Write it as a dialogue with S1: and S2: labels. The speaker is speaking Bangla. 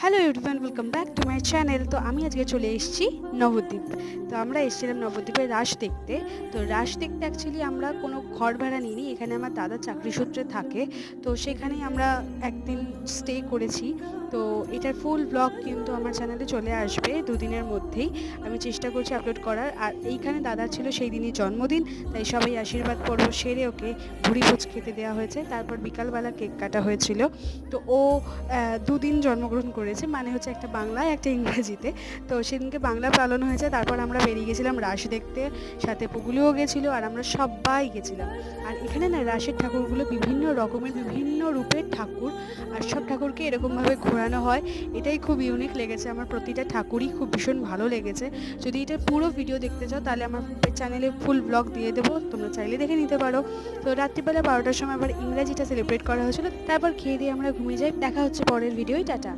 S1: Hello everyone, welcome back to my channel. তো আমি আজকে চলে এসেছি নবদ্বীপ। তো আমরা এসেছিলাম নবদ্বীপের রাস দেখতে। তো রাস দেখতে অ্যাকচুয়ালি আমরা কোনো ঘর ভাড়া নিইনি, এখানে আমার দাদা চাকরি সূত্রে থাকে। তো সেখানেই আমরা একদিন স্টে করেছি। তো এটার ফুল ব্লগ কিন্তু আমার চ্যানেলে চলে আসবে দুদিনের মধ্যেই। আমি চেষ্টা করছি আপলোড করার। আর এইখানে দাদার ছিল সেই দিনই জন্মদিন, তাই সবাই আশীর্বাদ পর্ব সেরে ওকে ভুড়িভোজ খেতে দেওয়া হয়েছে। তারপর বিকালবেলা কেক কাটা হয়েছিল। তো ও দুদিন জন্মগ্রহণ করেছে, মানে হচ্ছে একটা বাংলায় একটা ইংরেজিতে। তো সেদিনকে বাংলা পালন হয়েছে। তারপর আমরা বেরিয়ে গেছিলাম রাস দেখতে, সাথে পুগুলিও গেছিলো আর আমরা সবাই গেছিলাম। আর এখানে না রাসের ঠাকুরগুলো বিভিন্ন রকমের বিভিন্ন রূপের ঠাকুর, আর সব ঠাকুরকে এরকমভাবে ঘোরানো হয়। এটাই খুব ইউনিক লেগেছে আমার, প্রতিটা ঠাকুরই খুব ভীষণ ভালো লেগেছে। যদি এটার পুরো ভিডিও দেখতে চাও তাহলে আমার চ্যানেলে ফুল ব্লগ দিয়ে দেবো, তোমরা চাইলে দেখে নিতে পারো। তো রাত্রিবেলা 12টার সময় আবার ইংরাজিটা সেলিব্রেট করা হয়েছিল। তারপর খেয়ে দিয়ে আমরা ঘুমিয়ে যাই। দেখা হচ্ছে পরের ভিডিওয়। টাটা।